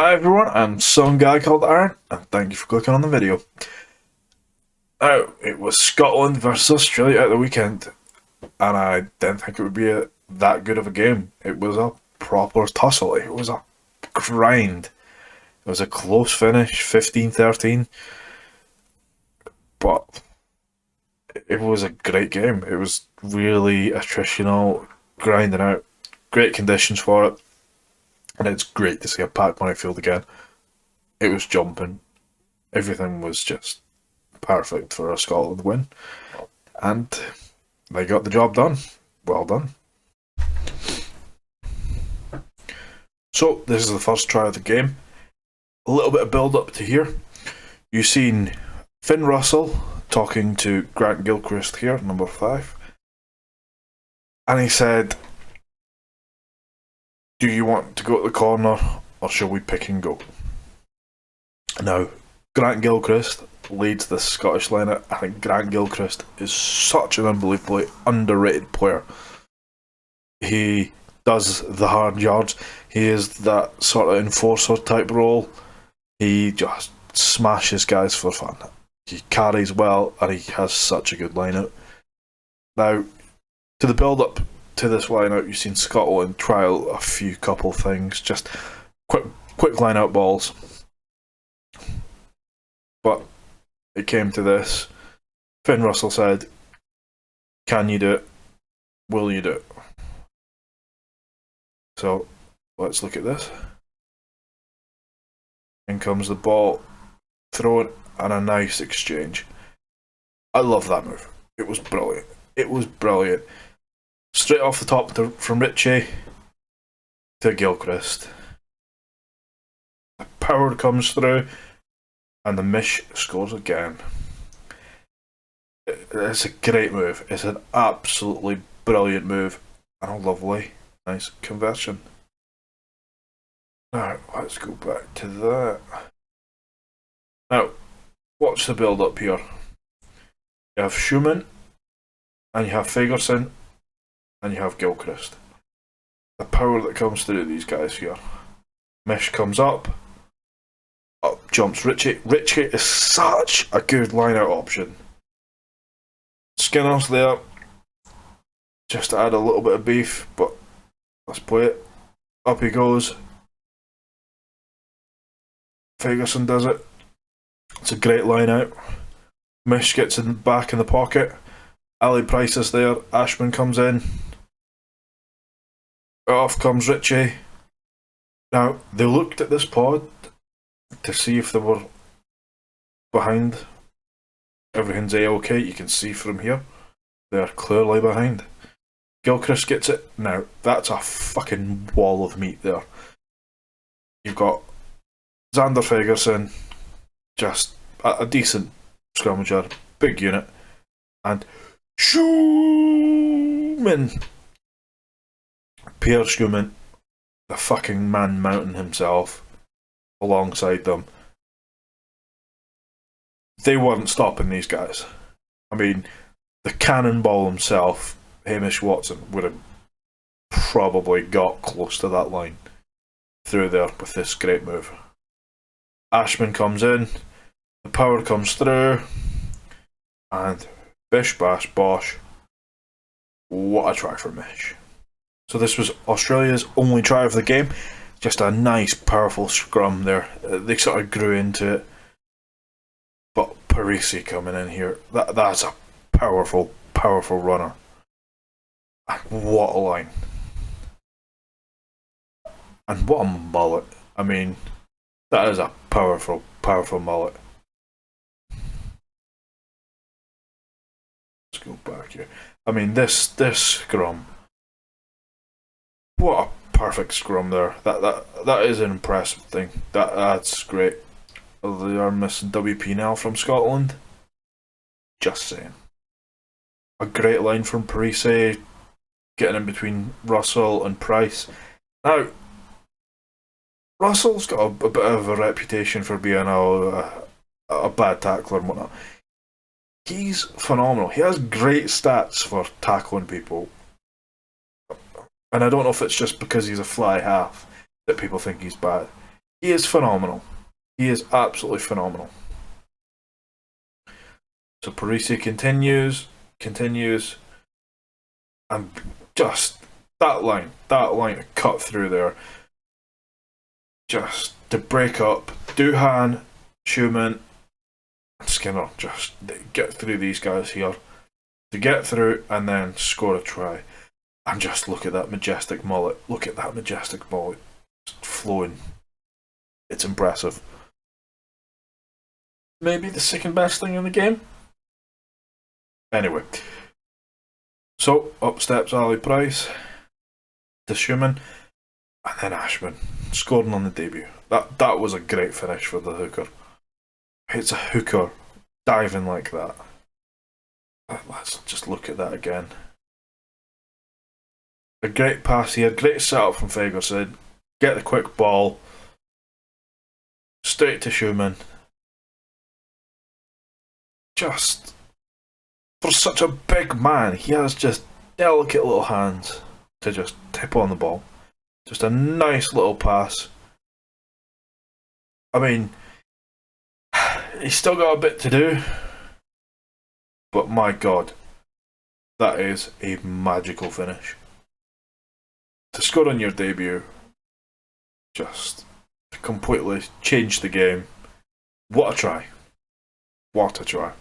Hi everyone, I'm some guy called Aaron, and thank you for clicking on the video. Now, it was Scotland versus Australia at the weekend, and I didn't think it would be that good of a game. It was a proper tussle, it was a grind. It was a close finish, 15-13, but it was a great game. It was really attritional, grinding out, great conditions for it, and it's great to see a packed Murrayfield again. It was jumping. Everything was just perfect for a Scotland win. And they got the job done. Well done. So, this is the first try of the game. A little bit of build up to here. You've seen Finn Russell talking to Grant Gilchrist here, number 5. And he said, "Do you want to go to the corner or shall we pick and go?" Now, Grant Gilchrist leads the Scottish lineup. I think Grant Gilchrist is such an unbelievably underrated player. He does the hard yards. He is that sort of enforcer type role. He just smashes guys for fun. He carries well and he has such a good lineup. Now, to the build up to this lineup, you've seen Scotland trial a few couple things, just quick line out balls. But it came to this. Finn Russell said, "Can you do it? Will you do it?" So let's look at this. In comes the ball, throw it, and a nice exchange. I love that move. It was brilliant. It was brilliant. Straight off the top from Ritchie to Gilchrist. The power comes through. And the Mish scores again. It's a great move. It's an absolutely brilliant move. And a lovely, nice conversion. Now, let's go back to that. Now, watch the build up here. You have Schumann, and you have Fagerson, and you have Gilchrist. The power that comes through these guys here. Mish comes up. Up jumps Ritchie. Ritchie is such a good line-out option. Skinner's there, just to add a little bit of beef, but let's play it. Up he goes. Fagerson does it. It's a great line-out. Mish gets back in the pocket. Ali Price is there. Ashman comes in. Off comes Ritchie. Now, they looked at this pod to see if they were behind. Everything's A-OK. You can see from here. They're clearly behind. Gilchrist gets it. Now, that's a fucking wall of meat there. You've got Xander Fagerson, just a decent scrummager, big unit, and Schumann. Pierre Schumann, the fucking man mountain himself, alongside them. They weren't stopping these guys. I mean, the cannonball himself, Hamish Watson, would have probably got close to that line through there with this great move. Ashman comes in, the power comes through, and bish bash bosh. What a try for Mish. So this was Australia's only try of the game. Just a nice, powerful scrum there. They sort of grew into it. But Parisi coming in here, that's a powerful, powerful runner. What a line. And what a mullet. I mean, that is a powerful, powerful mullet. Let's go back here. I mean, this scrum. What a perfect scrum there. That is an impressive thing. That's great. They are missing WP now from Scotland. Just saying. A great line from Parisi, getting in between Russell and Price. Now, Russell's got a bit of a reputation for being a bad tackler and whatnot. He's phenomenal. He has great stats for tackling people. And I don't know if it's just because he's a fly half that people think he's bad. He is phenomenal. He is absolutely phenomenal. So Parisi continues, and just that line to cut through there, just to break up Duhan, Schumann, and Skinner. Just get through these guys here, to get through and then score a try. And just look at that majestic mullet. Look at that majestic mullet, just flowing. It's impressive. Maybe the second best thing in the game. Anyway, so up steps Ali Price to Schumann, and then Ashman scoring on the debut. That was a great finish for the hooker. It's a hooker diving like that. Let's just look at that again. A great pass here, great setup from Fagerson. Get the quick ball straight to Schumann. Just for such a big man, he has just delicate little hands to just tip on the ball. Just a nice little pass. I mean, he's still got a bit to do, but my God, that is a magical finish. To score on your debut, just to completely change the game. What a try. What a try.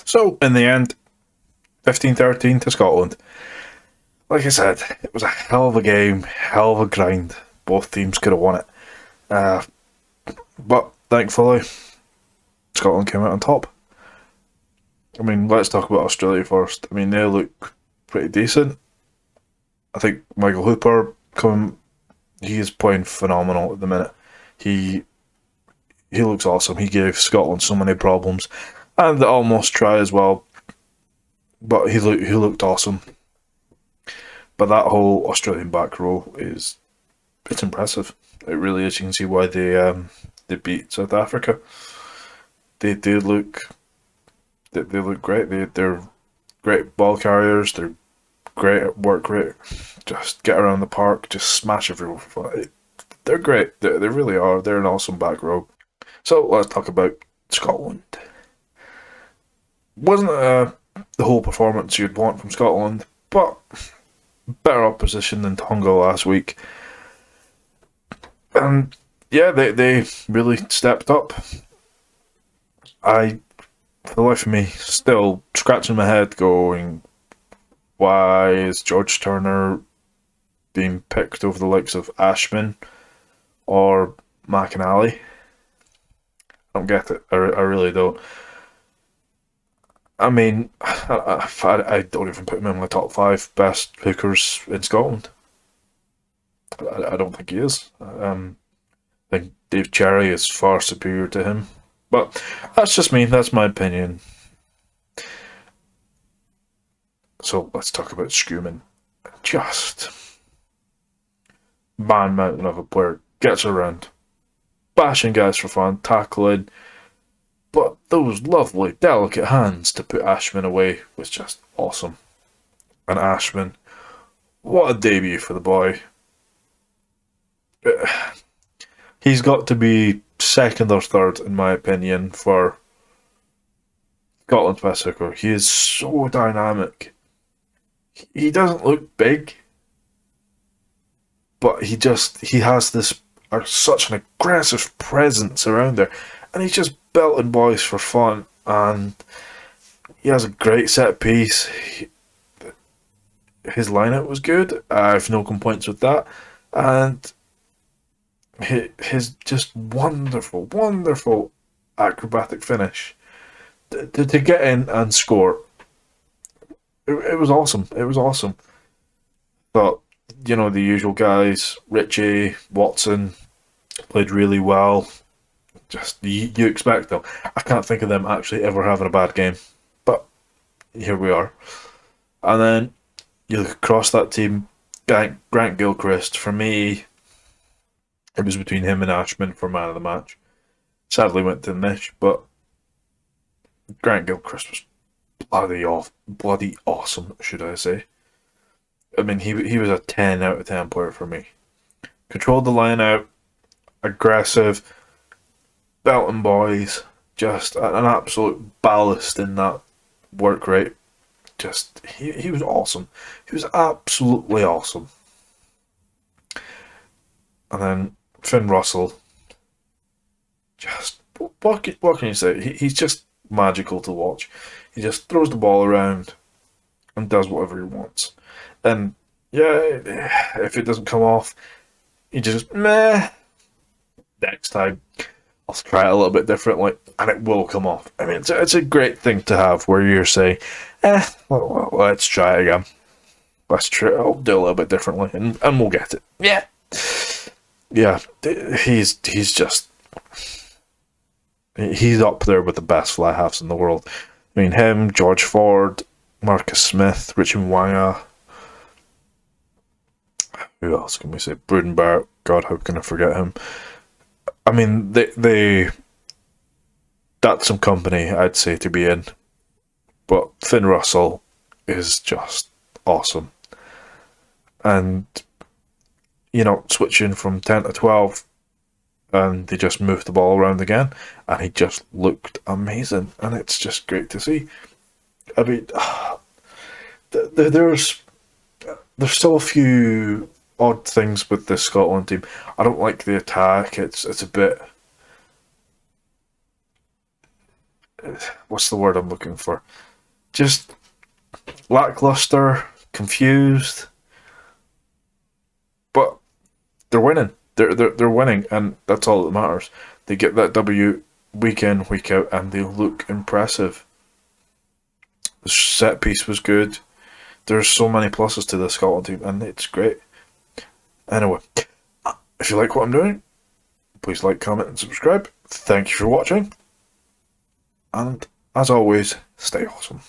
So, in the end, 15-13 to Scotland. Like I said, it was a hell of a game, hell of a grind. Both teams could have won it. But thankfully, Scotland came out on top. I mean, let's talk about Australia first. I mean, they look pretty decent. I think Michael Hooper he is playing phenomenal at the minute. He looks awesome. He gave Scotland so many problems, and the almost try as well. But he looked awesome. But that whole Australian back row it's impressive. It really is. You can see why they beat South Africa. They look great. They're great ball carriers. They're great at work rate. Just get around the park, just smash everyone. They're great. They really are. They're an awesome back row. So let's talk about Scotland. Wasn't the whole performance you'd want from Scotland, but better opposition than Tonga last week. And yeah, they really stepped up. For the life of me, still scratching my head going, why is George Turner being picked over the likes of Ashman or McInally? I don't get it. I really don't. I mean, I don't even put him in my top 5 best hookers in Scotland. I don't think he is. I think Dave Cherry is far superior to him. But that's just me. That's my opinion. So let's talk about Schumann. Just man mountain of a player. Gets around. Bashing guys for fun. Tackling. But those lovely, delicate hands to put Ashman away was just awesome. And Ashman, what a debut for the boy. He's got to be second or third, in my opinion, for Scotland's best hooker. He is so dynamic. He doesn't look big, but he has this such an aggressive presence around there, and he's just belting boys for fun, and he has a great set piece. His lineup was good. I have no complaints with that, and his just wonderful acrobatic finish to get in and score. It was awesome. It was awesome. But the usual guys, Richie, Watson, played really well. Just you expect them. I can't think of them actually ever having a bad game, but here we are. And then you look across that team. Grant Gilchrist, for me, it was between him and Ashman for man of the match. Sadly went to Nish, but Grant Gilchrist was bloody awesome, should I say. I mean, he was a 10 out of 10 player for me. Controlled the line out. aggressive, belting boys, just an absolute ballast in that work rate. Just he was awesome. He was absolutely awesome. And then Finn Russell, just what can you say? He's just magical to watch. He just throws the ball around and does whatever he wants. And yeah, if it doesn't come off, he just meh. Next time, I'll try it a little bit differently, and it will come off. I mean, it's a great thing to have where you're saying, well, let's try it again. Let's try. I'll do a little bit differently, and we'll get it. Yeah, yeah. He's just he's up there with the best fly halves in the world. I mean, him, George Ford, Marcus Smith, Richie Mwanga. Who else can we say? Bruden Barrett. God, how can I forget him? I mean, they that's some company, I'd say, to be in. But Finn Russell is just awesome. And, you know, switching from 10 to 12, and they just moved the ball around again, and he just looked amazing. And it's just great to see. I mean, there's still a few odd things with this Scotland team. I don't like the attack. It's a bit... What's the word I'm looking for? Just lackluster, confused. But they're winning. They're winning, and that's all that matters. They get that W week in, week out, and they look impressive. The set piece was good. There's so many pluses to the Scotland team, and it's great. Anyway, if you like what I'm doing, please like, comment, and subscribe. Thank you for watching. And as always, stay awesome.